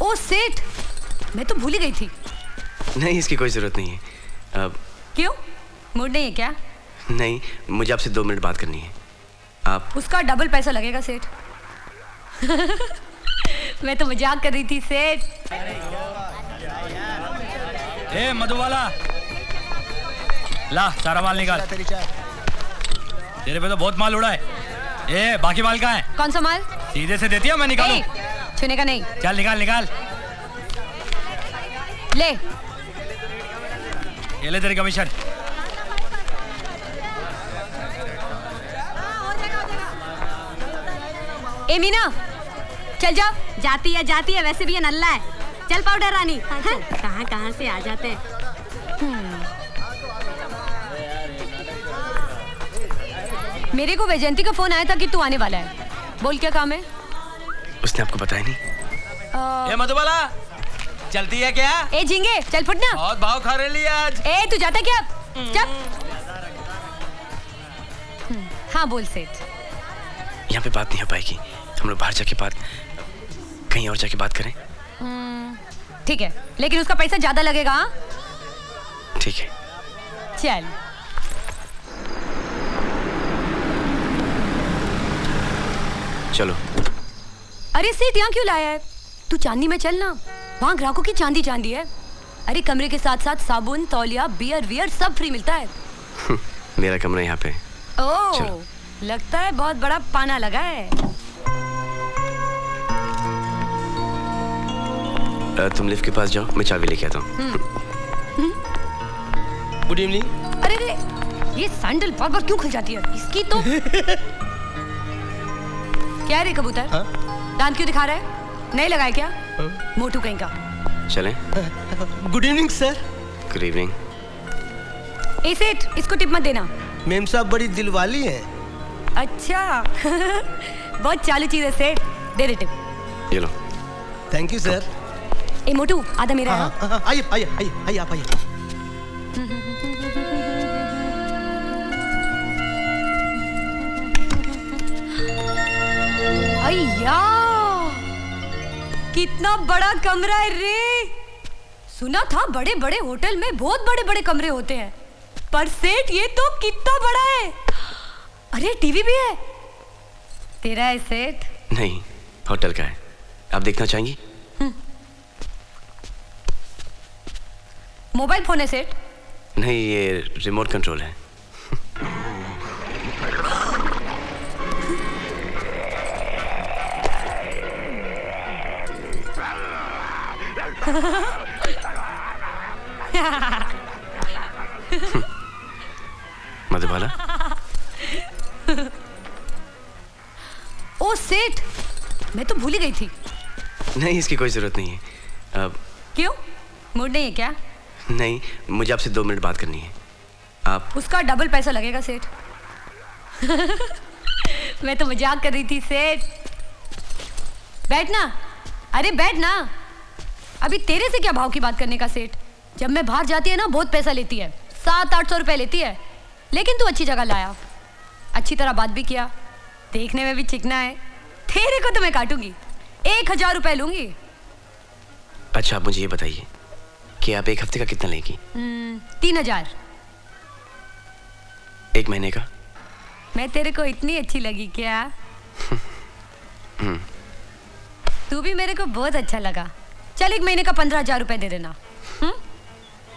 ओ सेठ, मैं तो भूल ही गई थी। नहीं, इसकी कोई जरूरत नहीं है। क्यों, मूड नहीं है क्या? नहीं, मुझे आपसे 2 मिनट बात करनी है। आप उसका डबल पैसा लगेगा सेठ। मैं तो मजाक कर रही थी सेठ। ए मधुबाला, ला सारा माल निकाल। तेरे पे तो बहुत माल उड़ा है। ए बाकी माल कहाँ है? कौन सा माल? सीधे से देती है, मैं निकालूं? छूने का नहीं। चल निकाल निकाल। ले, ये ले तेरी कमीशन। ए मीना, चल जाओ। जाती है, वैसे भी ये नल्ला है। चल पाउडर रानी। कहाँ से आ जाते हैं। मेरे को वैजयंती का फोन आया था कि तू आने वाला है। बोल क्या काम है? उसने आपको बताया नहीं? ए मधुबाला, चलती है क्या? ए झिंगे, चल फुटना। बहुत भाव खा रही है आज। ए तू जाता क्या? चल। हाँ बोल सेठ। यहाँ पे बात नहीं हो पाएगी, हम लोग बाहर जाके बात, कहीं और जाके बात करें। ठीक है, लेकिन उसका पैसा ज्यादा लगेगा। हाँ ठीक है। चल। चलो। अरे सेठ, यहाँ क्यों लाया है? तू चांदी में चल ना, वहाँ ग्राहकों की चांदी चांदी है। अरे कमरे के साथ साथ साबुन, तौलिया, बियर वियर सब फ्री मिलता है। मेरा कमरा यहाँ पे। ओह, लगता है बहुत बड़ा पाना लगा है। तुम लिफ्ट के पास जाओ, मैं चाबी लेके आता हूँ। Good evening. अरे रे, ये सैंडल बार बार क्यों खुल जाती है इसकी तो। क्या रे कबूतर, दांत क्यों दिखा रहा है? नहीं लगाए क्या? मोटू कहीं का। चलें? Good evening sir. Good evening. ए सेठ, इसको टिप मत देना। मेम साहब बड़ी दिलवाली हैं। अच्छा। बहुत चालू चीज है सेठ, दे दे टिप। ये लो। Thank you sir. ए मोटू, आधा मेरा है। आइए आइए आइए आइए आप आइए। अय्या, कितना बड़ा कमरा है रे। सुना था बड़े बड़े होटल में बहुत बड़े बड़े कमरे होते हैं, पर सेठ ये तो कितना बड़ा है। अरे टीवी भी है। तेरा है सेठ? नहीं, होटल का है। आप देखना चाहेंगी? मोबाइल फोन है सेठ? नहीं, ये रिमोट कंट्रोल है। मधुबाला। ओ सेठ, मैं तो भूल ही गई थी। नहीं, इसकी कोई जरूरत नहीं है। क्यों, मूड नहीं है क्या? नहीं, मुझे आपसे 2 मिनट बात करनी है। आप उसका डबल पैसा लगेगा सेठ। मैं तो मजाक कर रही थी सेठ। बैठना। अरे बैठना। अभी तेरे से क्या भाव की बात करने का सेठ? जब मैं बाहर जाती है ना, बहुत पैसा लेती है, 700-800 रुपए लेती है। लेकिन तू अच्छी जगह लाया, अच्छी तरह बात भी किया, देखने में भी चिकना है। तेरे को तो मैं काटूंगी, 1000 रुपए लूंगी। अच्छा, आप मुझे ये बताइए कि आप 1 हफ्ते का कितना लेंगी? 3000। 1 महीने का? मैं तेरे को इतनी अच्छी लगी क्या? तू भी मेरे को बहुत अच्छा लगा। चल 1 महीने का 15,000 रुपए दे देना।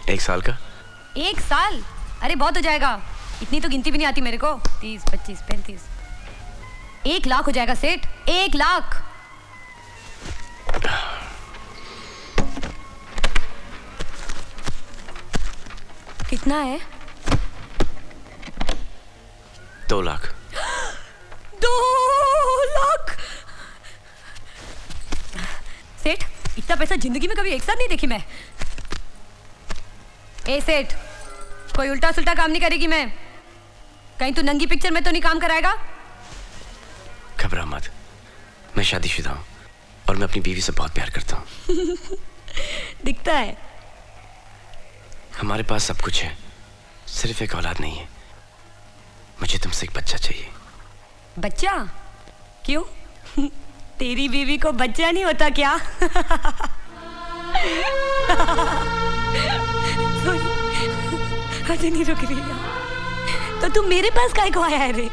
1 साल का? 1 साल? अरे बहुत हो जाएगा, इतनी तो गिनती भी नहीं आती मेरे को। 30, 25, 35, 1 लाख हो जाएगा सेठ। 1 लाख। कितना है? 2 लाख। 2 लाख? सेठ, इतना पैसा जिंदगी में कभी एक साथ नहीं देखी मैं। ए सेठ, कोई उल्टा सुल्टा काम नहीं करेगी मैं। कहीं तू नंगी पिक्चर में तो नहीं काम कराएगा? घबरा मत, मैं शादीशुदा हूँ और मैं अपनी बीवी से बहुत प्यार करता हूँ। दिखता है। हमारे पास सब कुछ है, सिर्फ एक औलाद नहीं है। मुझे तुमसे एक बच्चा चाहिए। बच्चा? क्यों? तेरी बीवी को बच्चा नहीं होता क्या? अरे नहीं रुक रही है। तो तू मेरे पास काहे को आया है रे?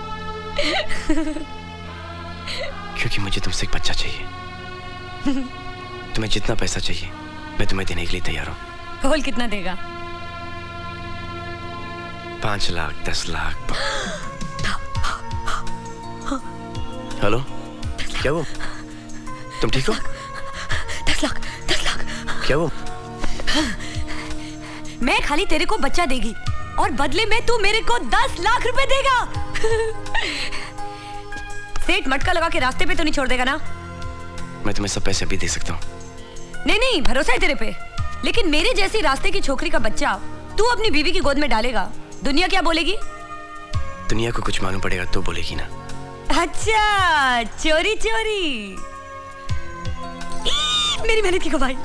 क्योंकि मुझे तुमसे एक बच्चा चाहिए। तुम्हें जितना पैसा चाहिए मैं तुम्हें देने के लिए तैयार हूँ। बोल कितना देगा? 5 लाख 10 लाख। हेलो, क्या वो? तुम ठीक हो? 10 लाख 10 लाख। क्या वो? मैं खाली तेरे को बच्चा देगी और बदले में तू मेरे को 10 लाख रुपए देगा। सेठ मटका लगा के रास्ते पे तो नहीं छोड़ देगा ना? मैं तुम्हें सब पैसे अभी दे सकता हूँ। नहीं नहीं, भरोसा है तेरे पे। लेकिन मेरे जैसी रास्ते की छोकरी का बच्चा तू अपनी बीवी की गोद में डालेगा, दुनिया क्या बोलेगी? दुनिया को कुछ मालूम पड़ेगा तो बोलेगी ना। अच्छा, चोरी चोरी। मेरी मेहनत की कमाई।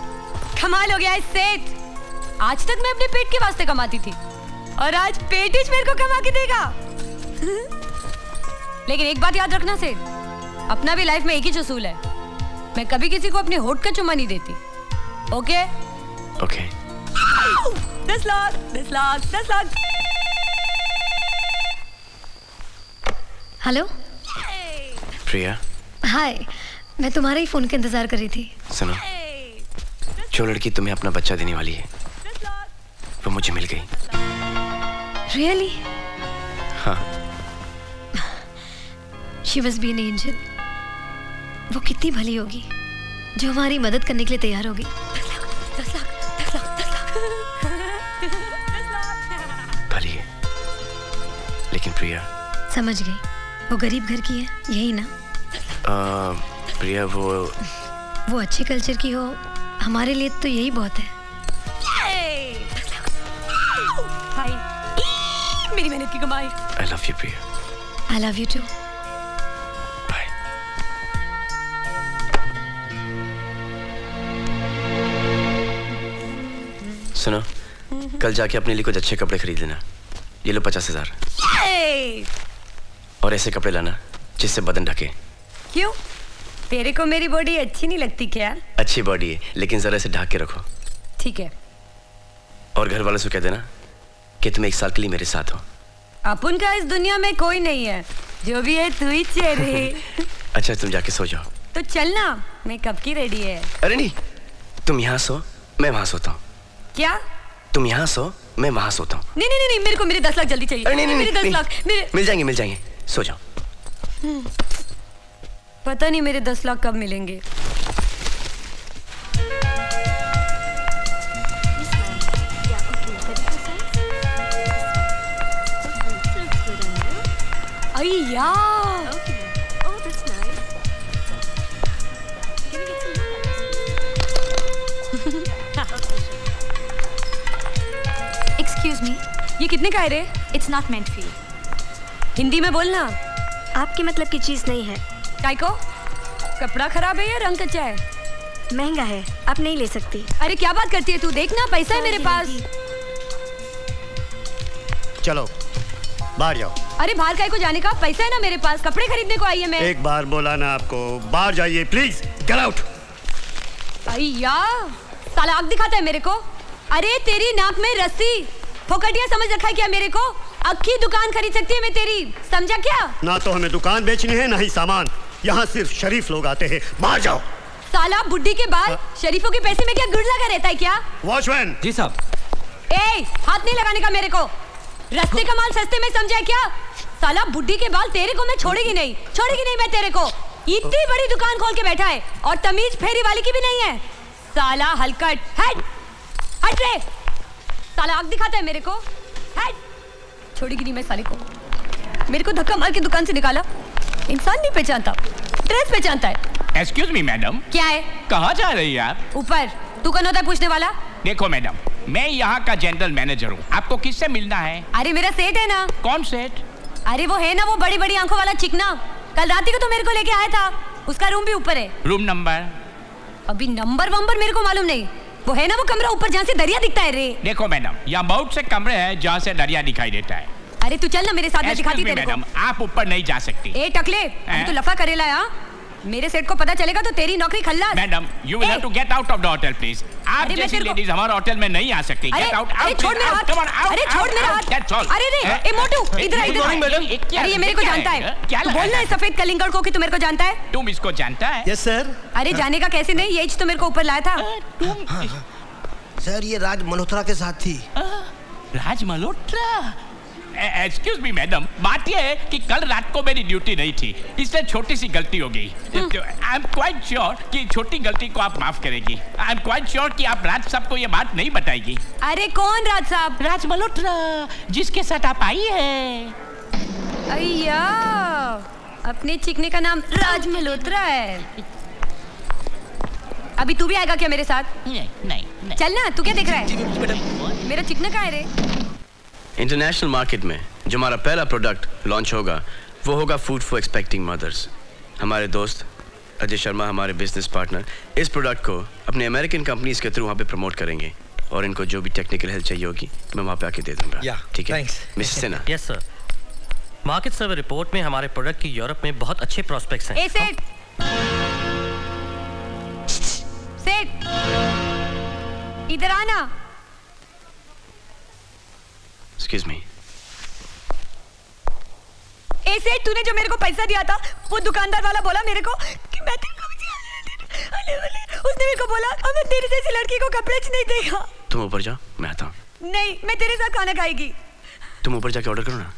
कमाल हो गया है सेठ। आज तक मैं अपने पेट के वास्ते कमाती थी और आज पेट ही मेरे को कमा के देगा। लेकिन एक बात याद रखना सेठ, अपना भी लाइफ में एक ही उसूल है, मैं कभी किसी को अपने होठ का चुम्मा नहीं देती। Okay? Okay. 10 lakh 10 lakh 10 lakh. Hello Priya, hi, मैं तुम्हारे ही फोन का इंतजार कर रही थी। सुनो, जो लड़की तुम्हें अपना बच्चा देने वाली है वो मुझे मिल गई। रियली? हाँ। She must be an angel. वो कितनी भली होगी जो हमारी मदद करने के लिए तैयार होगी। 10 लाख 10 लाख 10 लाख 10 लाख। भली है, लेकिन प्रिया। समझ गई, वो गरीब घर की है, यही ना? प्रिया वो अच्छे कल्चर की हो, हमारे लिए तो यही बहुत है। भाई, मेरी मेहनत की कमाई। I love you Priya. I love you too. Bye. सुनो, कल जाके अपने लिए कुछ अच्छे कपड़े खरीद लेना। ये लो 50,000। और ऐसे कपड़े लाना जिससे बदन ढके। क्यों? तेरे को मेरी बॉडी अच्छी नहीं लगती क्या? अच्छी बॉडी है, लेकिन जरा से ढक के रखो। ठीक है। और घर वालों से कह देना कि तुम 1 साल के लिए मेरे साथ हो। अपन का इस दुनिया में कोई नहीं है, जो भी है तू ही चेहरे। अच्छा, तुम जाके सो जाओ। तो चलना, मैं कब की रेडी है। अरे नहीं, तुम यहाँ सो, मैं वहां सोता हूँ। क्या? तुम यहाँ सो, मैं वहां सोता हूँ। नहीं नहीं नहीं, मेरे को मेरे 10 लाख जल्दी चाहिए। अरे नहीं, मेरे 10 नहीं, लाख मेरे। मिल जाएंगे, सो जाओ। पता नहीं मेरे 10 लाख कब मिलेंगे। अय्या, एक्सक्यूज मी, ये कितने का है रे? It's not meant for you. Hindi में बोलना। आपके मतलब की चीज नहीं है। काय को? कपड़ा खराब है या रंग कच्चा है? महंगा है, आप नहीं ले सकती। अरे क्या बात करती है तू? देखना, पैसा है मेरे पास। चलो बाहर जाओ। अरे बाहर काय को जाने का? पैसा है ना मेरे पास, कपड़े खरीदने को आई है मैं। एक बार बोला ना आपको, बाहर जाइए प्लीज। Get out. अय्या, साला आग दिखाता है मेरे को। अरे तेरी नाक में रस्सी, फोकटिया समझ रखा है क्या मेरे को? अक्खी दुकान खरीद सकती है मैं तेरी, समझा क्या? ना तो हमें दुकान बेचनी है ना ही सामान। यहाँ सिर्फ शरीफ लोग आते हैं। बाहर जाओ। साला बुड्ढी के बाल, शरीफों के पैसे में क्या गुड़ लगा रहता है क्या? वॉचमैन। जी साहब। ए, हाथ नहीं लगाने का मेरे को। रस्ते का माल सस्ते में समझा क्या? साला बुड्ढी के बाल, तेरे को मैं छोड़ेगी नहीं मैं तेरे को। इतनी बड़ी दुकान खोल के बैठा है और तमीज फेरी वाली की भी नहीं है। साला हलकट, हट हट रे। साला आग दिखाता है मेरे को, हट। छोड़ेगी नहीं मैं साले को। मेरे को धक्का मार के दुकान से निकाला। इंसान नहीं पहचानता, ड्रेस पहचानता है। एक्सक्यूज मी मैडम, क्या है? कहाँ जा रही है आप? ऊपर। तू कौन होता है पूछने वाला? देखो मैडम, मैं यहाँ का जनरल मैनेजर हूँ। आपको किससे मिलना है? अरे मेरा सेठ है ना। कौन सेठ? अरे वो है ना, वो बड़ी बड़ी आंखों वाला चिकना, कल रात ही को तो मेरे को लेके आया था। उसका रूम भी ऊपर है। Room number? अभी नंबर वंबर मेरे को मालूम नहीं। वो है ना वो कमरा ऊपर जहाँ से दरिया दिखता है रे। देखो मैडम, यहाँ बहुत से कमरे हैं जहाँ से दरिया दिखाई देता है। अरे तू चल ना मेरे साथ, मैं दिखाती तेरे को। मैडम, आप ऊपर नहीं जा सकती। ए टकले, अभी तो लफा करेला है। मेरे सेठ को पता चलेगा तो तेरी नौकरी खल्लास। Madam, you will have to get out of the hotel, please. आप अरे मैं जैसी तेरे को- लेडीज हमारे होटल में नहीं आ सकती। अरे Get out, अरे out, छोड़ मेरा out, हाथ। come on, out, अरे out, छोड़ मेरा out, हाथ। that's all. अरे रे ए मोटू इधर आ, इधर आ। मैडम, अरे ये मेरे को जानता है। क्या तू बोलना है सफेद कलिंगड़ को कि तू मेरे को जानता है। तुम इसको जानता है? Yes sir. अरे जाने का कैसे नहीं, ये तो मेरे को ऊपर लाया था। तुम सर ये राज मल्होत्रा के साथ थी। राज मल्होत्रा? एक्सक्यूज मी मैडम, बात यह है कि कल रात को मेरी ड्यूटी नहीं थी, इसलिए छोटी सी गलती हो गई। आई एम क्वाइट श्योर कि छोटी गलती को आप माफ करेगी। आई एम क्वाइट श्योर कि आप राज साहब को ये बात नहीं बताएगी। अरे कौन राज साहब? राज मल्होत्रा, जिसके साथ आप आई है। अय्या, अपने चिकने का नाम राज मल्होत्रा है। अभी तू भी आएगा क्या मेरे साथ? नहीं। चल ना, तू क्या देख रहा है? मेरा चिकना कहाँ है रे? इंटरनेशनल मार्केट में जो हमारा पहला प्रोडक्ट लॉन्च होगा वो होगा फूड फॉर एक्सपेक्टिंग मदर्स। हमारे दोस्त अजय शर्मा, हमारे बिजनेस पार्टनर, इस प्रोडक्ट को अपने अमेरिकन कंपनीज के थ्रू वहाँ पे प्रमोट करेंगे और इनको जो भी टेक्निकल हेल्प चाहिए होगी मैं वहाँ पे आके दे दूंगा। ठीक है? thanks. Mister Sinha. Yes sir. Market survey report में हमारे प्रोडक्ट की यूरोप में बहुत अच्छे प्रोस्पेक्ट्स हैं। ए सेठ, सेठ इधर आना। Excuse me. ए सेठ, तूने जो मेरे को पैसा दिया था वो दुकानदार वाला बोला मेरे को कि मैं तेरे को उसने मेरे को बोला अब मैं तेरी जैसी लड़की को कपड़े नहीं देगा। तुम ऊपर जाओ, मैं आता हूँ। नहीं, मैं तेरे साथ खाना खाएगी। तुम ऊपर जाके ऑर्डर करो ना।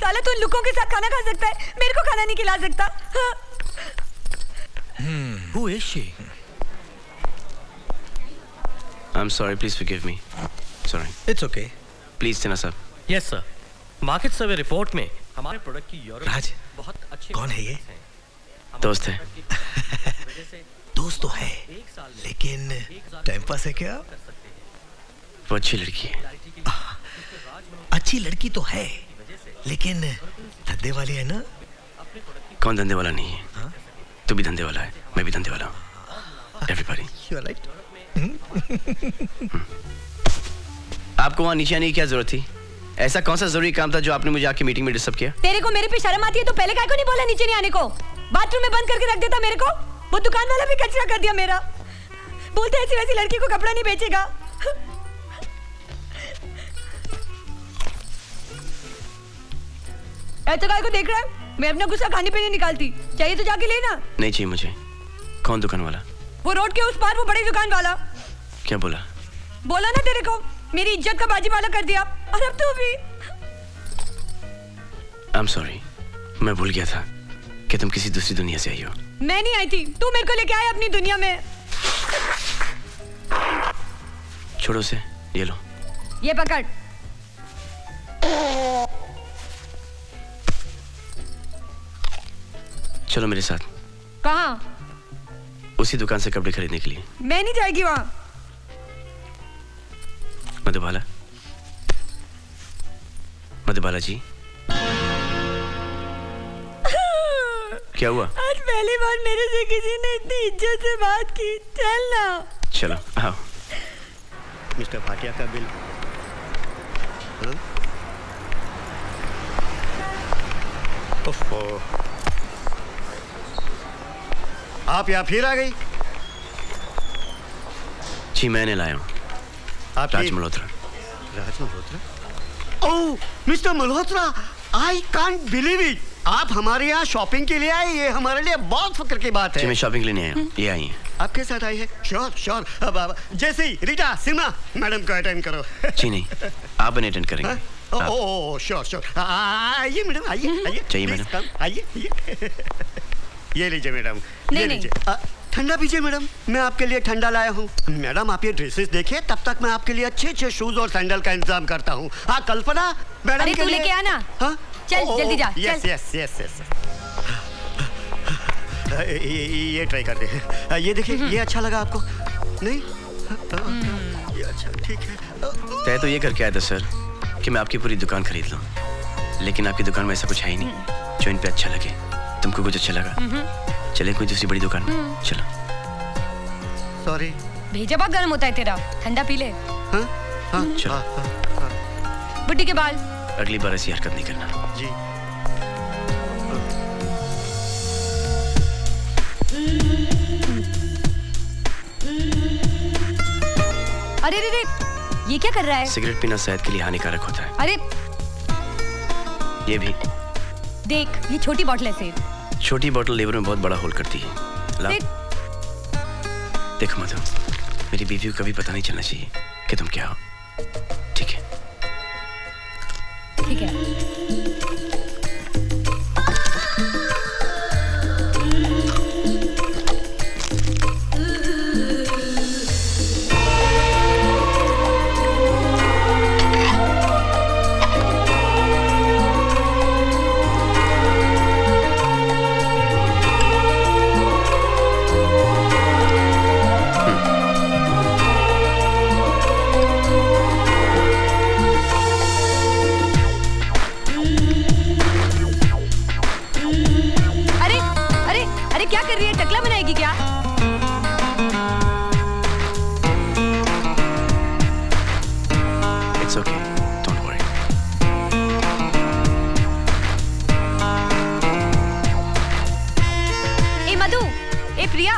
साला तू लुकों के साथ खाना खा सकता है, मेरे को खाना नहीं खिला सकता। हाँ। Who is she? I'm sorry, please forgive me. Sorry. It's okay. Please Sinha साहब। Yes sir. Market survey report में हमारे प्रोडक्ट की यूरोप राज, में बहुत अच्छे कौन है ये? दोस्त है। दोस्त तो है, लेकिन टाइम पास है क्या? वो अच्छी लड़की है। अच्छी लड़की तो है, लेकिन धंधे वाली है ना? कौन धंधे वाला नहीं है? तू भी धंधे वाला है, मैं भी धंधे वाला हूँ। Everybody. You are right. आपको वहाँ नीचे आने की क्या जरूरत थी? ऐसा कौन सा जरूरी काम था जो आपने मुझे आके मीटिंग में डिस्टर्ब किया? तेरे को मेरे पे शर्म आती है तो पहले काहे को नहीं बोला नीचे नहीं आने को? बाथरूम में बंद करके रख देता मेरे को। वो दुकान वाला भी कचरा कर दिया मेरा। बोलते ऐसी वैसी लड़की को कपड़ा नहीं बेचेगा। ऐसा काहे को देख रहा है? मैं अपना गुस्सा खाने पे नहीं निकालती। चाहिए तो जाके लेना। नहीं चाहिए मुझे। कौन दुकान वाला? वो रोड के उस पार वो बड़ी दुकान वाला। क्या बोला? बोला ना तेरे को, मेरी इज्जत का बाजीमाला कर दिया। और अब तू भी। I'm sorry, मैं भूल गया था कि तुम किसी दूसरी दुनिया से आई हो। मैं नहीं आई थी, तू मेरे को लेके आया अपनी दुनिया में। छोड़ो उसे, ये लो। ये पकड़। चलो मेरे साथ। कहाँ? उसी दुकान से कपड़े खरीदने के लिए। मैं नहीं जाएगी वहाँ। मधुबाला, मधुबाला जी। क्या हुआ? आज पहली बार मेरे से किसी ने इतनी इज्जत से बात की। चल ना। चलो आओ। मिस्टर भाटिया का बिल। ओफो, आप यहाँ फिर आ गई? जी मैंने लाया हूँ। आप Raj Malhotra. Raj Malhotra? Oh mister Malhotra, I can't believe it. आप हमारे यहाँ शॉपिंग के लिए आए, ये हमारे लिए बहुत फक्र की बात जी है। मैं शॉपिंग लेने आया हूँ। ये आई हैं। आपके साथ आई है? Sure sure. अब जैसे ही रीटा सिन्हा मैडम को अटेंड करो। जी नहीं, आप इन्हें अटेंड करेंगे। Oh sure sure. आइए मैडम, आइए आइए। चाहिए Please मैडम? come, आइए। ये लीजिए मैडम, ये नहीं, लीजिए। ठंडा पीजिए मैडम, मैं आपके लिए ठंडा लाया हूँ। मैडम आप ये ड्रेसेस देखिए, तब तक मैं आपके लिए अच्छे अच्छे शूज और सैंडल का इंतजाम करता हूँ। हाँ कल्पना मैडम अरे के तू लिए लेके आना। हाँ? चल, जल्दी जा, यस चल। Yes yes yes. ये ट्राई करते हैं। ये देखिए, ये अच्छा लगा आपको? नहीं? ये अच्छा, ठीक है। तय तो ये करके आया था सर कि मैं आपकी पूरी दुकान खरीद लूं, लेकिन आपकी दुकान में ऐसा कुछ है ही नहीं जो इन पे अच्छा लगे। तुमको कुछ अच्छा लगा? चले कोई दूसरी बड़ी दुकान में। चलो। सॉरी। भेजा बहुत गर्म होता है तेरा, ठंडा पी ले। हाँ हाँ चलो। बुड्ढी के बाल। अगली बार ऐसी हरकत नहीं करना। जी। अरे रे रे, ये क्या कर रहा है? सिगरेट पीना सेहत के लिए हानिकारक होता है। अरे ये भी देख, ये छोटी बोतल है सेब। छोटी बोतल लीवर में बहुत बड़ा होल करती है। ला देख मधु, मेरी बीवी को कभी पता नहीं चलना चाहिए कि तुम क्या हो। ठीक है? ठीक है। क्या कर रही है? टकला बनाएगी क्या? It's okay. Don't worry. ए मधु, ए प्रिया,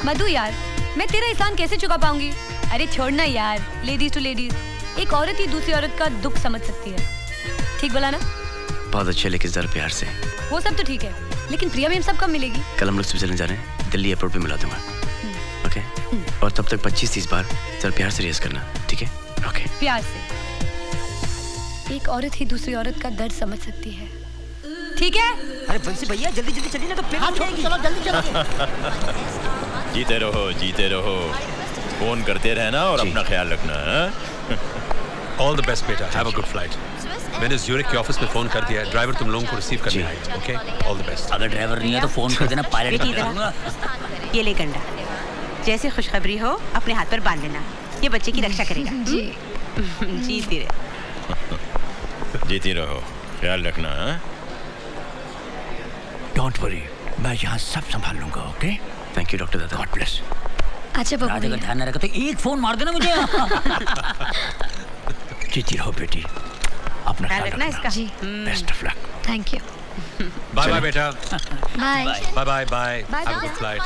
मधु यार, मैं तेरा एहसान कैसे चुका पाऊंगी? अरे छोड़ना यार, लेडीज टू लेडीज, एक औरत ही दूसरी औरत का दुख समझ सकती है। ठीक बोला ना? बहुत अच्छे, लेकिन जरा प्यार से। वो सब तो ठीक है, लेकिन प्रिया मैम सब कब मिलेगी? कल हम लोग स्विट्जरलैंड जा रहे हैं, दिल्ली एयरपोर्ट पे मिला दूंगा। ओके? और तब तक 25-30 बार जरा प्यार से रेस करना, ठीक है? ओके? प्यार से। एक औरत ही दूसरी औरत का दर्द समझ सकती है। ठीक है? अरे बंसी भैया जल्दी जल्दी चलिए ना, तो पेट फूल जाएगी। चलो जल्दी चलो। जीते रहो, जीते रहो। फोन करते रहना और अपना ख्याल रखना। ऑल द बेस्ट बेटा, हैव अ गुड फ्लाइट। मैंने ज़्यूरिख के ऑफिस में फोन कर दिया है, ड्राइवर तुम लोगों को रिसीव करने आएगा। Okay, all the best. अगर ड्राइवर नहीं है तो फोन कर देना, पायलट बेटी इधर, ये ले गंडा, जैसे खुशखबरी हो अपने हाथ पर बांध लेना, ये बच्चे की रक्षा करेगा। जी जीती रहे। जीती रहो, ख्याल रखना। डोंट वरी, मैं यहाँ सब संभाल लूंगा। ओके? थैंक यू डॉक्टर दादा। God bless. अच्छा बबू, अगर ध्यान न रखा तो एक फोन मार देना मुझे। जीती रहो बेटी, अपना ख्याल रखना इसका। जी, best of luck. Thank you. Bye bye बेटा। Bye bye bye bye. Have a good flight.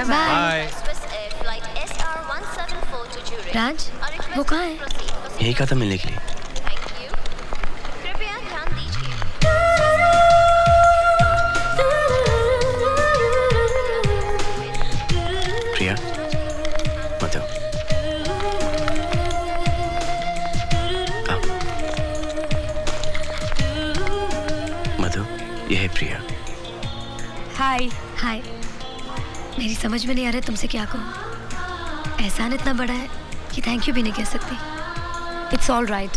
Bye. Raj, वो कहाँ है? यही कहा था मिलने के लिए। प्रिया, मधु, मधु, ये है प्रिया। हाय। हाय। मेरी समझ में नहीं आ रहा तुमसे क्या कहूँ। एहसान इतना बड़ा है कि थैंक यू भी नहीं कह सकती। इट्स ऑल राइट,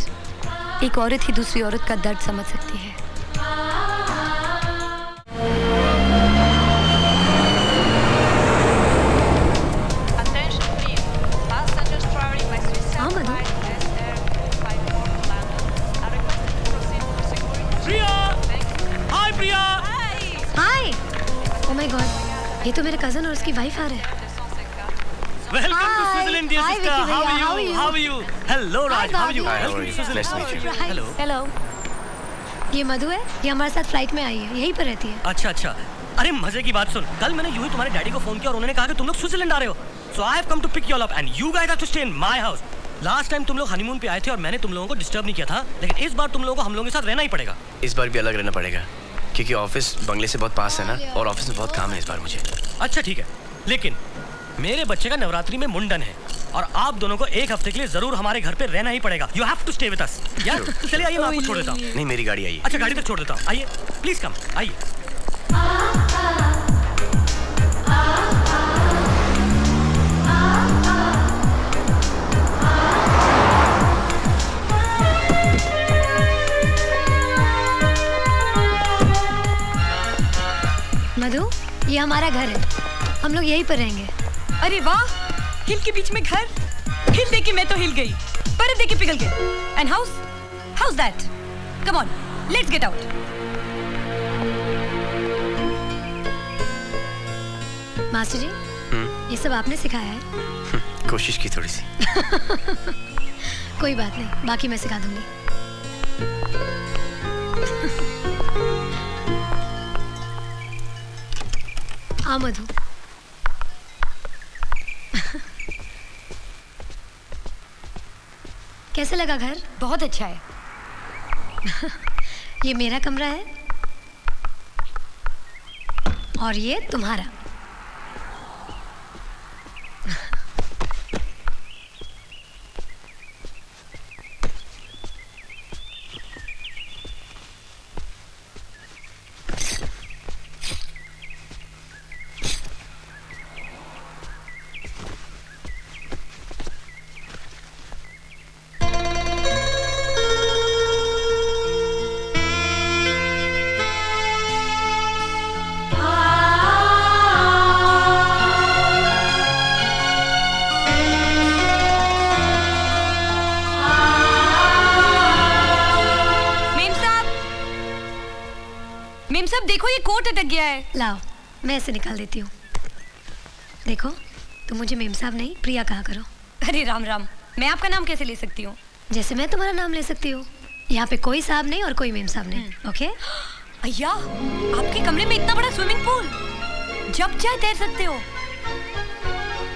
एक औरत ही दूसरी औरत का दर्द समझ सकती है। हाँ मधु, हाय प्रिया। हाय। ओह माय गॉड, ये तो मेरे कजन और उसकी वाइफ आ रहे हैं। Welcome to Switzerland dear Hi, sister. Vicky how भैया, are how are you? you? How are you? Hello Raj, how are you? Hi, how are you? Nice to meet you. Hello. Hello. ये मधु है, ये हमारे साथ flight में आई है, यहीं पर रहती है। अच्छा अच्छा, अरे मजे की बात सुन, कल मैंने यूं ही तुम्हारे डैडी को फोन किया और उन्होंने कहा कि तुम लोग स्विट्जरलैंड आ रहे हो। So I have come to pick you all up and you guys have to stay in my house. Last time तुम लोग हनीमून पे आए थे और मैंने तुम लोगों को डिस्टर्ब नहीं किया था, लेकिन इस बार तुम लोगों को हम लोगों के साथ रहना ही पड़ेगा। इस बार भी अलग रहना पड़ेगा, क्योंकि ऑफिस बंगले से बहुत पास है ना, और ऑफिस में बहुत काम है इस बार मुझे। अच्छा ठीक है, लेकिन मेरे बच्चे का नवरात्रि में मुंडन है और आप दोनों को एक हफ्ते के लिए जरूर हमारे घर पे रहना ही पड़ेगा। You have to stay with us. यार चलिए आइए, मैं आपको छोड़ देता हूँ। नहीं, मेरी गाड़ी आई है। अच्छा गाड़ी तक छोड़ देता हूँ, आइए प्लीज कम, आइए। मधु, ये हमारा घर है, हम लोग यहीं पर रहेंगे। अरे वाह, हिल के बीच में घर। हिल दे के मैं तो हिल गई, पर दे के पिघल गई। And house that? Come on, let's get out. Master ji, ये सब आपने सिखाया है? कोशिश की थोड़ी सी। कोई बात नहीं, बाकी मैं सिखा दूंगी। आ मधु। कैसे लगा घर? बहुत अच्छा है। ये मेरा कमरा है और ये तुम्हारा। मेम साहब देखो ये कोट अटक गया है। लाओ मैं ऐसे निकाल देती हूँ। देखो तुम मुझे मेम साहब नहीं प्रिया कहा करो। अरे राम राम, मैं आपका नाम कैसे ले सकती हूँ? जैसे मैं तुम्हारा नाम ले सकती हूँ। यहाँ पे कोई साहब नहीं और कोई मेम साहब नहीं। ओके? भैया आपके कमरे में इतना बड़ा स्विमिंग पूल, जब चाहे तैर सकते हो।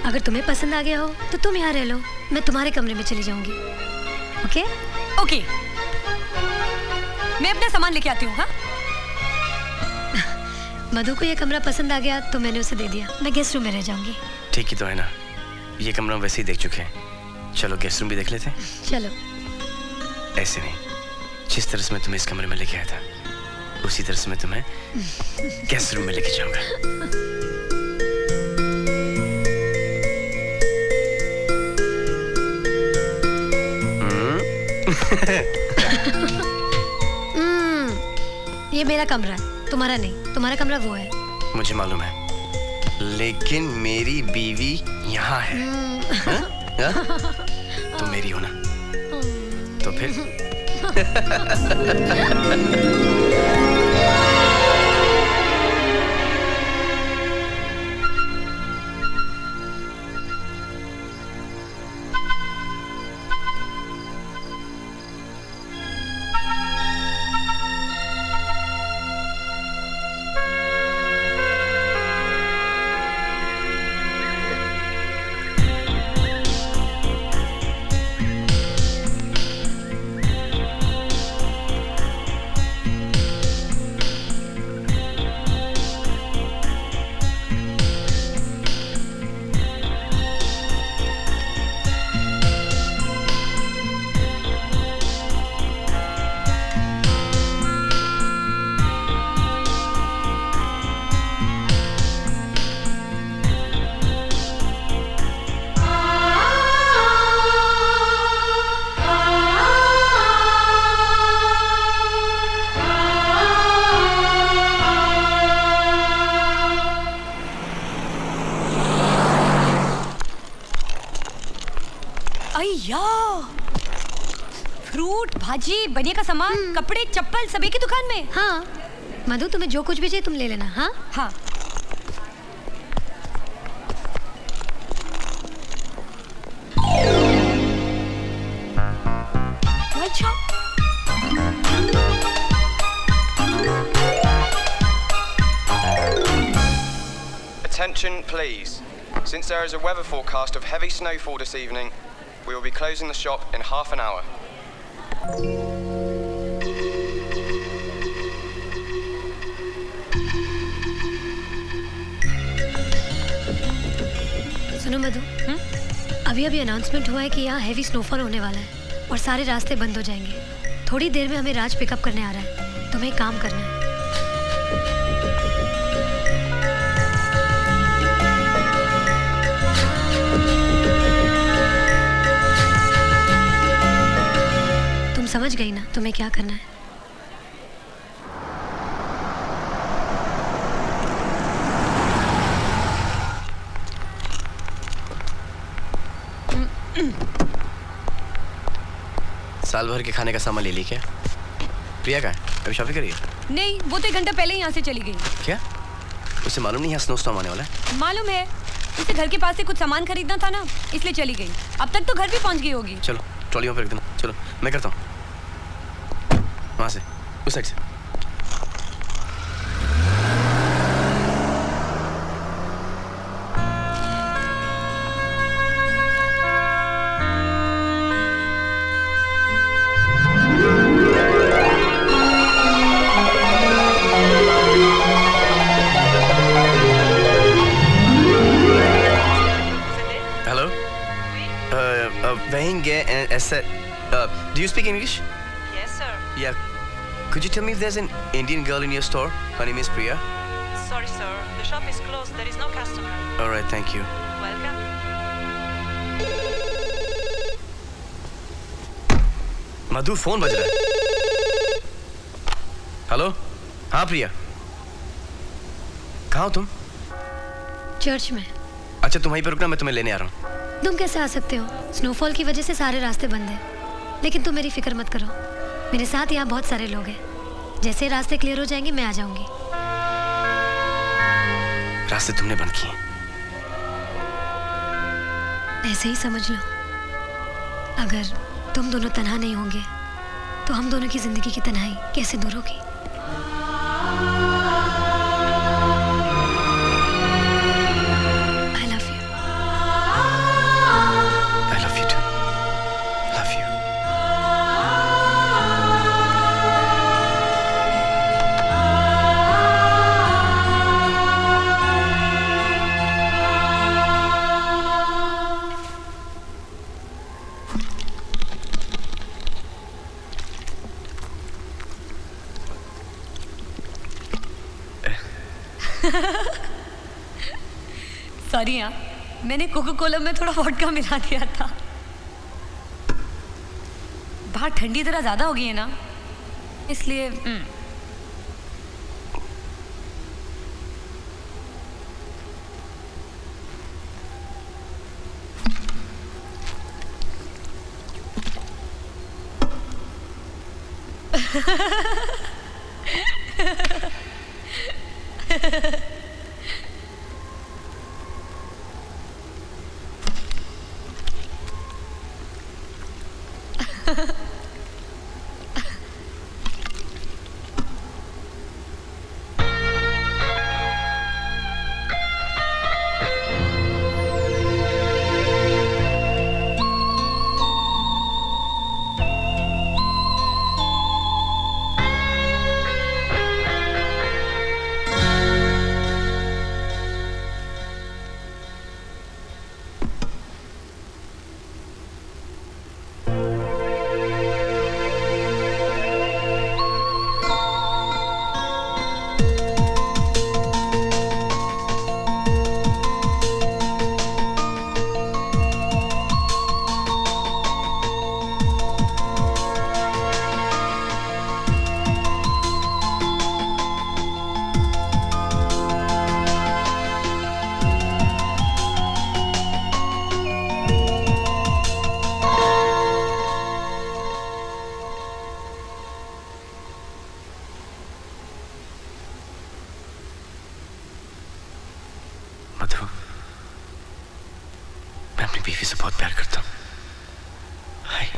अगर तुम्हें पसंद आ गया हो तो तुम यहाँ रह लो, मैं तुम्हारे कमरे में चली जाऊंगी। ओके? ओके, मैं अपना सामान लेके आती हूँ। हाँ मधु को ये कमरा पसंद आ गया तो मैंने उसे दे दिया। मैं गेस्ट रूम में रह जाऊंगी। ठीक ही तो है ना, ये कमरा वैसे ही देख चुके हैं। चलो गेस्ट रूम भी देख लेते हैं। चलो। ऐसे नहीं, जिस तरह से मैं तुम्हें इस कमरे में लेके आया था उसी तरह से मैं तुम्हें गेस्ट रूम में लेके जाऊंगा। ये मेरा कमरा है, तुम्हारा नहीं। तुम्हारा कमरा वो है। मुझे मालूम है, लेकिन मेरी बीवी यहाँ है। हा? हा? तुम मेरी हो ना, तो फिर फ्रूट, भाजी, बनिए का सामान, कपड़े, चप्पल सब एक ही दुकान में। हाँ मधु, तुम्हें जो कुछ भी चाहिए तुम ले लेना। हाँ हाँ। अच्छा Attention please. Since there is a weather forecast of heavy snowfall this evening, we will be closing the shop in half an hour. सुनो मधु, अभी अभी अनाउंसमेंट हुआ है कि यहाँ हैवी स्नोफॉल होने वाला है और सारे रास्ते बंद हो जाएंगे। थोड़ी देर में हमें राज पिकअप करने आ रहा है। तुम्हें एक काम करना है। तुम समझ गई ना तुम्हें क्या करना है? साल भर के खाने का सामान ले ली क्या? प्रिया का है? अभी शॉपिंग करी है? नहीं, वो तो 1 घंटा पहले ही यहाँ से चली गई। क्या? उसे मालूम नहीं यहाँ स्नो स्टॉर्म आने वाला है? मालूम है, उसे घर के पास से कुछ सामान खरीदना था ना, इसलिए चली गई। अब तक तो घर भी पहुँच गई होगी। चलो ट्रॉली में फेंक देना। चलो मैं करता हूँ, वहाँ से, उस साइड से। Vahinge and Asset. Do you speak English? Yes, sir. Yeah. Could you tell me if there's an Indian girl in your store? Her name is Priya. Sorry, sir. The shop is closed. There is no customer. All right, thank you. Welcome. Madhu phone बज रहा है. Hello. हाँ प्रिया. कहाँ हो तुम? Church में. अच्छा तुम वहीं पर रुकना, मैं तुम्हें लेने आ रहा हूँ. तुम कैसे आ सकते हो? स्नोफॉल की वजह से सारे रास्ते बंद हैं। लेकिन तुम मेरी फिक्र मत करो, मेरे साथ यहाँ बहुत सारे लोग हैं। जैसे रास्ते क्लियर हो जाएंगे मैं आ जाऊंगी। रास्ते तुमने बंद किए? ऐसे ही समझ लो। अगर तुम दोनों तन्हा नहीं होंगे तो हम दोनों की जिंदगी की तन्हाई कैसे दूर होगी? सॉरी यार, मैंने कोको कोला में थोड़ा वोडका मिला दिया था। बाहर ठंडी तरह ज़्यादा हो गई है ना, इसलिए मधु, मैं अपनी बीवी से बहुत प्यार करता हूँ। हाय।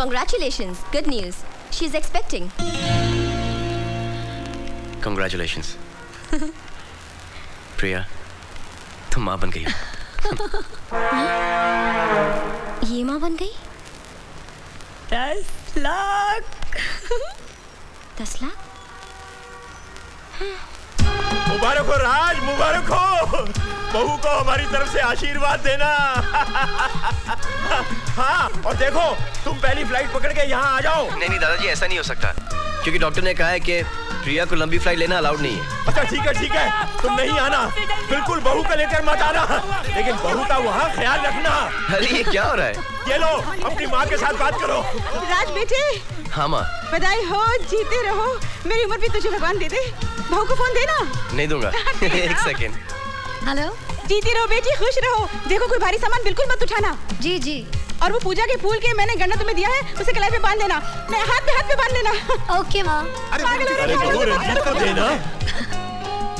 Congratulations. Good news. She's expecting. Congratulations. प्रिया, तुम माँ बन गई हो। ये माँ बन गई? 10 लाख। 10 लाख? मुबारक हो राज, मुबारक हो। बहू को हमारी तरफ से आशीर्वाद देना। हाँ, और देखो तुम पहली फ्लाइट पकड़ के यहाँ आ जाओ। नहीं दादाजी, ऐसा नहीं हो सकता, क्योंकि डॉक्टर ने कहा है कि प्रिया को लंबी फ्लाइट लेना अलाउड नहीं है। अच्छा ठीक है, तुम नहीं आना, बिल्कुल बहू को लेकर मत आना, लेकिन बहू का वहाँ ख्याल रखना। अरे ये क्या हो रहा है? ये लो, अपनी माँ के साथ बात करो। राज बेटे। हाँ माँ। बधाई हो, जीते रहो। मेरी उम्र भी तुझे भगवान दे दे। बहू को फोन देना। नहीं दूंगा। एक सेकेंड। हेलो। जीती रहो बेटी, खुश रहो। देखो कोई भारी सामान बिल्कुल मत उठाना। जी जी। और वो पूजा के फूल के मैंने गन्ना तुम्हें दिया है, उसे कलाई पे बांध देना। नहीं, हाथ पे बांध देना। ओके माँ। अरे रंजीत को देना।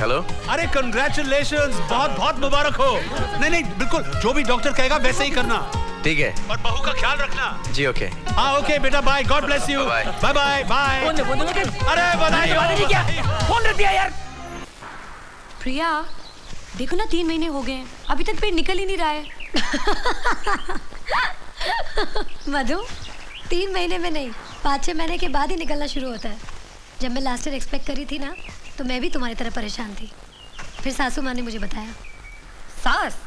हेलो। अरे कंग्रेचुलेशंस, बहुत बहुत मुबारक हो। नहीं बिल्कुल, जो भी डॉक्टर कहेगा वैसे ही करना। ठीक है। और बहू का ख्याल रखना। जी ओके। हाँ ओके बेटा, bye, god bless you. Bye bye bye. Phone दे। अरे बधाई हो। क्या फोन रख दिया यार। प्रिया, देखो ना 3 महीने हो गए हैं, अभी तक पेट निकल ही नहीं रहा है। मधु, 3 महीने में नहीं, 5-6 महीने के बाद ही निकलना शुरू होता है। जब मैं लास्ट ईयर एक्सपेक्ट करी थी ना, तो मैं भी तुम्हारी तरह परेशान थी। फिर सासू माँ ने मुझे बताया। सास?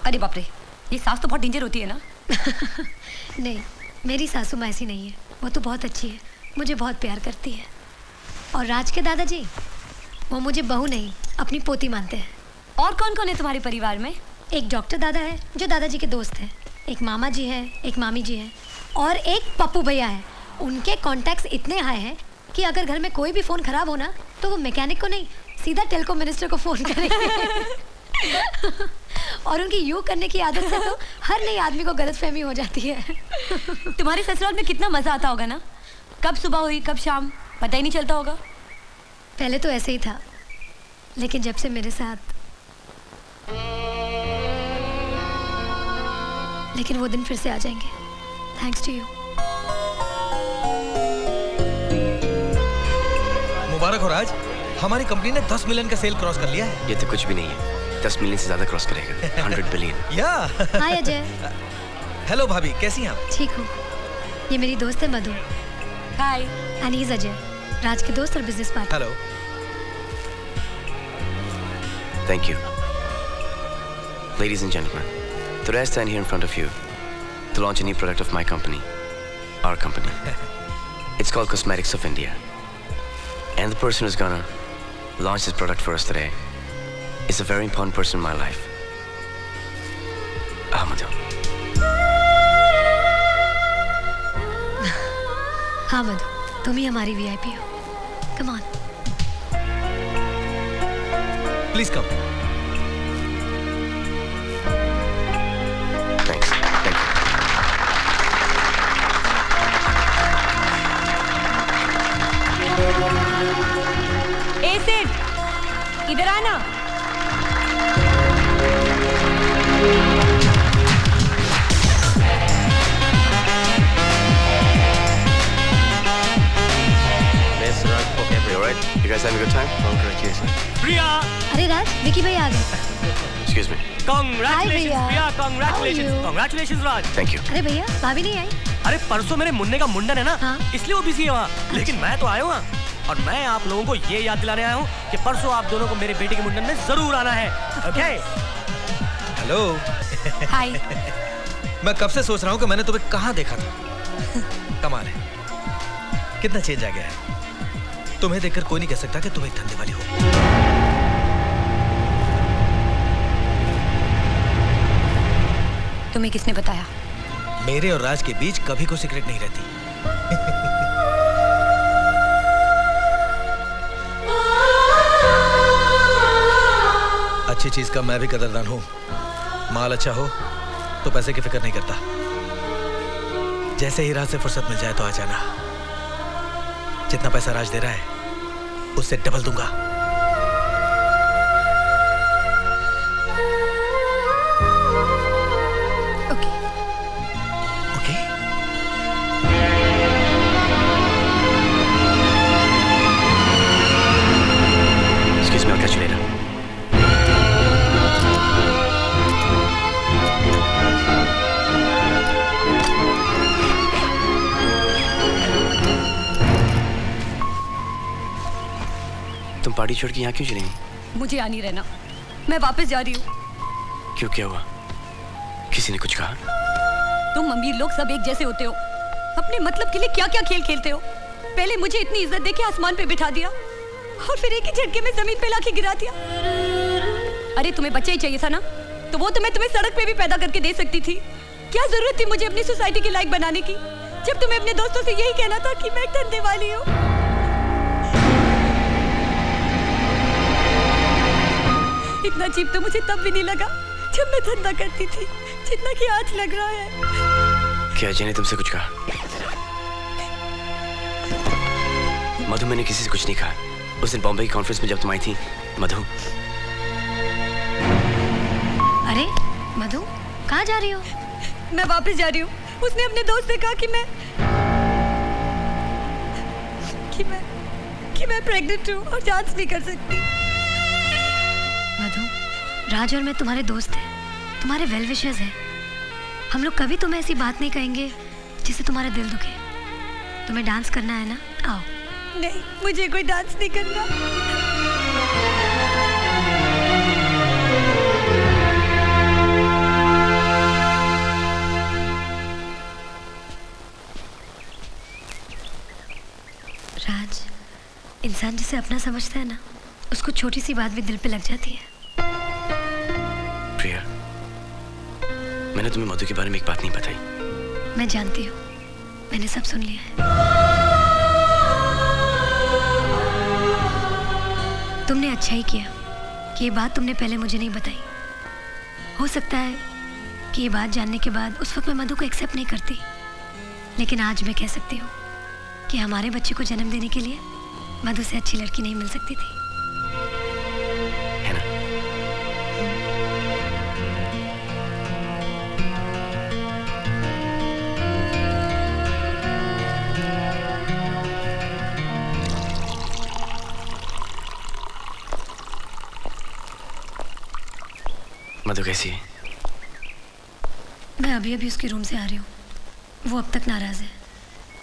अरे बाप रे, ये सास तो बहुत डेंजर होती है ना। नहीं, मेरी सासू माँ ऐसी नहीं है, वो तो बहुत अच्छी है, मुझे बहुत प्यार करती है। और राज के दादाजी, वो मुझे बहू नहीं, अपनी पोती मानते हैं। और कौन कौन है तुम्हारे परिवार में? एक डॉक्टर दादा है जो दादाजी के दोस्त हैं, एक मामा जी है, एक मामी जी है, और एक पप्पू भैया है। उनके कॉन्टैक्ट्स इतने हाई हैं कि अगर घर में कोई भी फ़ोन ख़राब हो ना, तो वो मैकेनिक को नहीं, सीधा टेलीकॉम मिनिस्टर को फ़ोन करेंगे। और उनकी यूँ करने की आदत से तो हर नई आदमी को गलतफहमी हो जाती है। तुम्हारे ससुराल में कितना मज़ा आता होगा ना, कब सुबह हुई कब शाम पता ही नहीं चलता होगा। पहले तो ऐसे ही था, लेकिन जब से मेरे साथ, लेकिन वो दिन फिर से आ जाएंगे, थैंक्स टू यू। मुबारक हो राज, हमारी कंपनी ने 10 मिलियन का सेल क्रॉस कर लिया है। ये तो कुछ भी नहीं है, 10 मिलियन से ज्यादा क्रॉस करेगा। 100 बिलियन। या हाय अजय। हेलो भाभी, कैसी हैं आप? ठीक हूँ। ये मेरी दोस्त है मधु। हाय। एंड ही इज अजय, राज के दोस्त और business partner. Hello. Thank you. Ladies and gentlemen, today I stand here in front of you to launch a new product of my company, our company. It's called Cosmetics of India. And the person who's gonna launch this product for us today is a very important person in my life. Ahmad. हाँ मधु, तुम ही हमारी VIP हो। Come on. Please come. Thanks. Thank you. ए सेठ, इधर आना। Miss Raj, okay, you all right? You guys having a good time? Congratulations. प्रिया। अरे राज, विकी भाई आ गए। Excuse me. Congratulations Priya, How are congratulations, you? congratulations Raj. Thank you. अरे भैया, भाभी नहीं आई? अरे परसों मेरे मुन्ने का मुंडन है ना, इसलिए वो बिजी है वहाँ। लेकिन मैं तो आया हूँ, और मैं आप लोगों को ये याद दिलाने आया हूँ कि परसों आप दोनों को मेरे बेटे के मुंडन में जरूर आना है। ओके? हेलो। हाय। मैं कब से सोच रहा हूँ कि मैंने तुम्हें कहाँ देखा था। कमाल है, कितना चेंज आ गया है। तुम्हें देखकर कोई नहीं कह सकता कि तुम एक धंधे वाली हो। तुम्हें किसने बताया? मेरे और राज के बीच कभी कोई सीक्रेट नहीं रहती। अच्छी चीज का मैं भी कदरदान हूं। माल अच्छा हो तो पैसे की फिक्र नहीं करता। जैसे ही राज से फुर्सत मिल जाए तो आ जाना। जितना पैसा राज दे रहा है उससे डबल दूंगा। ओके। ओके? पार्टी छोड़ के यहाँ क्यों चलेंगी? मुझे यहाँ नहीं रहना, मैं वापस जा रही हूँ। क्यों, क्या हुआ? किसी ने कुछ कहा? तुम अमीर लोग सब एक जैसे होते हो, अपने मतलब के लिए क्या क्या खेल खेलते हो। पहले मुझे इतनी इज्जत देके आसमान पे बिठा दिया और फिर एक ही झटके में जमीन पे लाके गिरा दिया। अरे तुम्हें बच्चा ही चाहिए था ना, तो वो तो मैं तुम्हें सड़क पे भी पैदा करके दे सकती थी। क्या जरूरत थी मुझे अपनी सोसाइटी के लायक बनाने की, जब तुम्हें अपने दोस्तों से यही कहना था कि मैं एक धंधे वाली हूँ। इतना चीप तो मुझे तब भी नहीं लगा जब मैं धंधा करती थी, जितना कि आज लग रहा है। क्या अजय ने तुमसे कुछ कहा? मधु, मैंने किसी से कुछ नहीं कहा। उस दिन बॉम्बे की कॉन्फ्रेंस में जब तुम आई थी, मधु। अरे मधु, कहाँ जा रही हो? मैं वापस जा रही हूँ। उसने अपने दोस्त से कहा कि मैं प्रेग्नेंट हूँ और जांच नहीं कर सकती। मधु, राज और मैं तुम्हारे दोस्त हैं, तुम्हारे वेल विशर्स हैं। हम लोग कभी तुम्हें ऐसी बात नहीं कहेंगे जिससे तुम्हारा दिल दुखे। तुम्हें डांस करना है ना, आओ। नहीं, मुझे कोई डांस नहीं करना। राज, इंसान जिसे अपना समझता है ना, उसको छोटी सी बात भी दिल पे लग जाती है। प्रिया, मैंने तुम्हें मधु के बारे में एक बात नहीं बताई। मैं जानती हूँ, मैंने सब सुन लिया है। तुमने अच्छा ही किया कि ये बात तुमने पहले मुझे नहीं बताई। हो सकता है कि ये बात जानने के बाद उस वक्त मैं मधु को एक्सेप्ट नहीं करती, लेकिन आज मैं कह सकती हूँ कि हमारे बच्चे को जन्म देने के लिए मधु से अच्छी लड़की नहीं मिल सकती थी। है ना? मधु कैसी है? मैं अभी अभी उसके रूम से आ रही हूँ। वो अब तक नाराज है।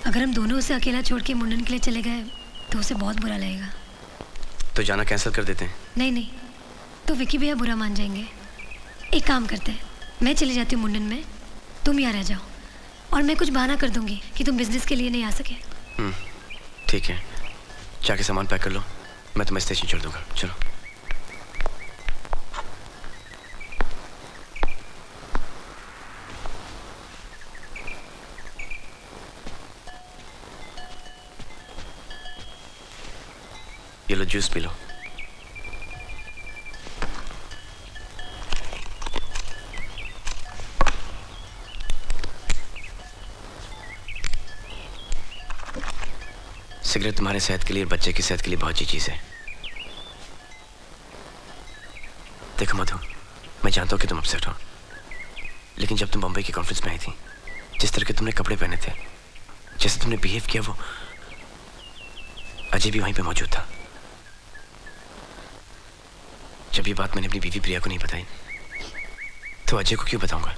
अगर हम दोनों उसे अकेला छोड़ के मुंडन के लिए चले गए तो उसे बहुत बुरा लगेगा। तो जाना कैंसिल कर देते हैं? नहीं, तो विकी भैया बुरा मान जाएंगे। एक काम करते हैं, मैं चली जाती हूँ मुंडन में, तुम यहाँ रह जाओ और मैं कुछ बहाना कर दूंगी कि तुम बिजनेस के लिए नहीं आ सके। ठीक है, जाके सामान पैक कर लो, मैं तुम्हें स्टेशन छोड़ दूंगा। चलो। ये लो, जूस पी लो। सिगरेट तुम्हारे सेहत के लिए और बच्चे की सेहत के लिए बहुत अच्छी चीज है। देखो मधु, मैं जानता हूँ कि तुम अपसेट हो, लेकिन जब तुम बम्बई की कॉन्फ्रेंस में आई थी, जिस तरह के तुमने कपड़े पहने थे, जैसे तुमने बिहेव किया, वो अजय भी वहीं पे मौजूद था। जब ये बात मैंने अपनी बीवी प्रिया को नहीं बताई, तो अजय को क्यों बताऊंगा?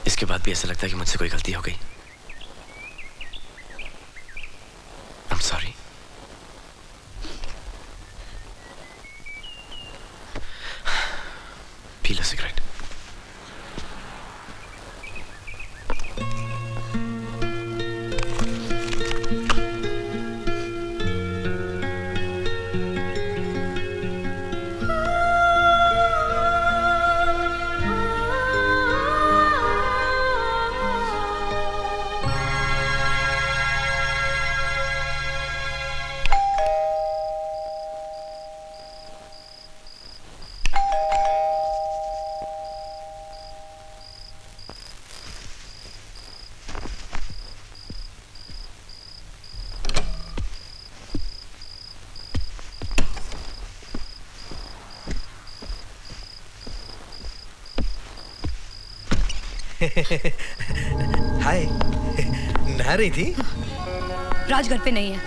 इसके बाद भी ऐसा लगता है कि मुझसे कोई गलती हो गई। I'm sorry. पी लो सिगरेट। हाय, नहा रही थी? राज घर पे नहीं है,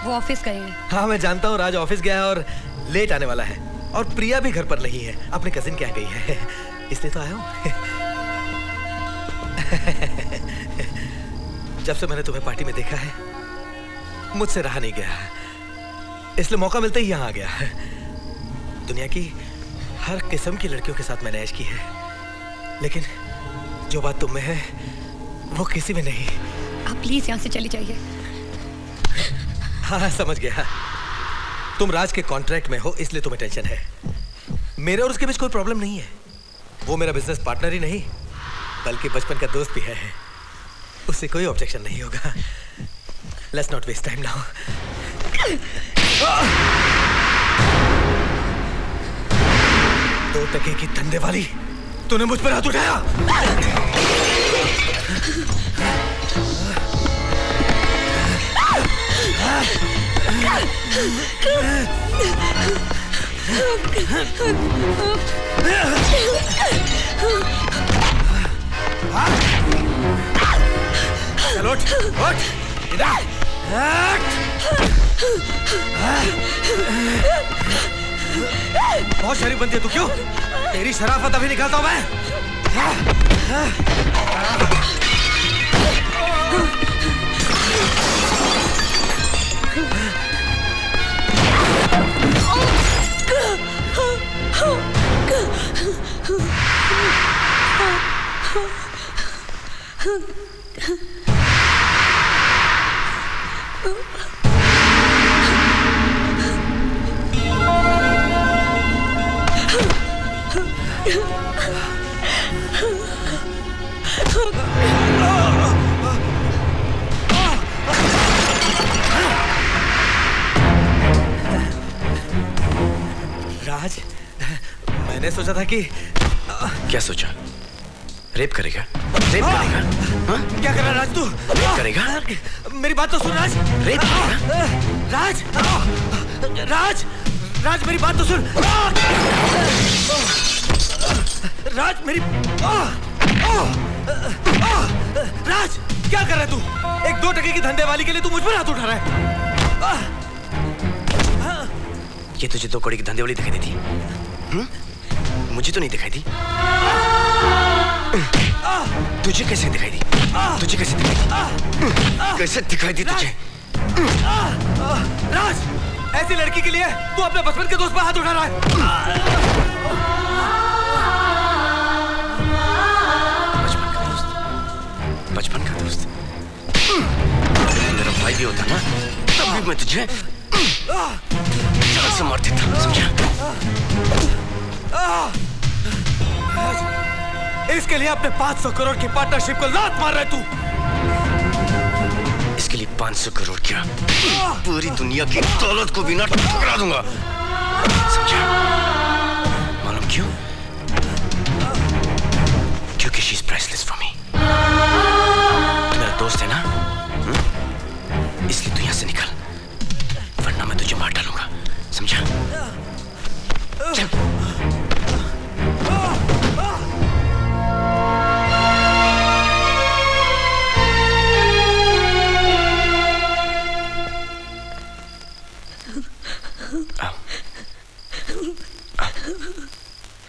वो ऑफिस गए हैं। हाँ मैं जानता हूँ, राज ऑफिस गया है और लेट आने वाला है, और प्रिया भी घर पर नहीं है, अपने कजिन के यहाँ गई है, इसलिए तो आया हूँ। जब से मैंने तुम्हें पार्टी में देखा है, मुझसे रहा नहीं गया, इसलिए मौका मिलते ही यहाँ आ गया। दुनिया की हर किस्म की लड़कियों के साथ मैंने ऐश की है, लेकिन जो बात तुम में है वो किसी में नहीं। आप प्लीज यहाँ से चले जाइए। हाँ समझ गया, तुम राज के कॉन्ट्रैक्ट में हो इसलिए तुम्हें टेंशन है। मेरे और उसके बीच कोई प्रॉब्लम नहीं है। वो मेरा बिजनेस पार्टनर ही नहीं बल्कि बचपन का दोस्त भी है। उससे कोई ऑब्जेक्शन नहीं होगा। Let's not waste time now. 2 टके की धंधे वाली, तूने मुझ पर हाथ उठाया। चलो उठ, इधर। बहुत शरीफ बनती है तू, क्यों? तेरी शराफत अभी निकालता हूं मैं। राज, मैंने सोचा था कि क्या सोचा? रेप करेगा? रेप करेगा? हाँ? क्या कर रहा है राज तू? रेप करेगा? मेरी बात तो सुन राज। रेप करेगा? राज, राज, राज मेरी बात तो सुन। राज मेरी राज, क्या कर रहा है तू? एक 2 टके की धंधे वाली के लिए तू मुझ पर हाथ उठा रहा है। ये तुझे 2 कौड़ी की धंधे वाली दिखाई देती? मुझे तो नहीं दिखाई दी। तुझे कैसे दिखाई दी? तुझे कैसे दिखाई दी? कैसे दिखाई दी तुझे? राज, ऐसी लड़की के लिए तू अपने बचपन के दोस्त पर हाथ उठा रहा है। बचपन का दोस्त? मेरा भाई भी होता ना, तब भी मैं तुझे जान से मार देता, समझा? इसके लिए अपने 500 करोड़ की पार्टनरशिप को लात मार रहा है तू। इसके लिए 500 करोड़ क्या, पूरी दुनिया की दौलत को भी ना ठुकरा दूंगा, समझा? मालूम क्यों? क्योंकि she is priceless for me. तू मेरा दोस्त है ना, इसलिए तू यहां से निकल, वरना मैं तुझे मार डालूंगा, समझा? चल।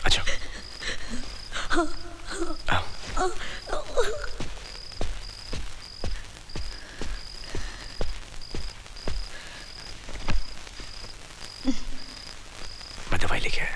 अच्छा, मैं दवाई लेके आया।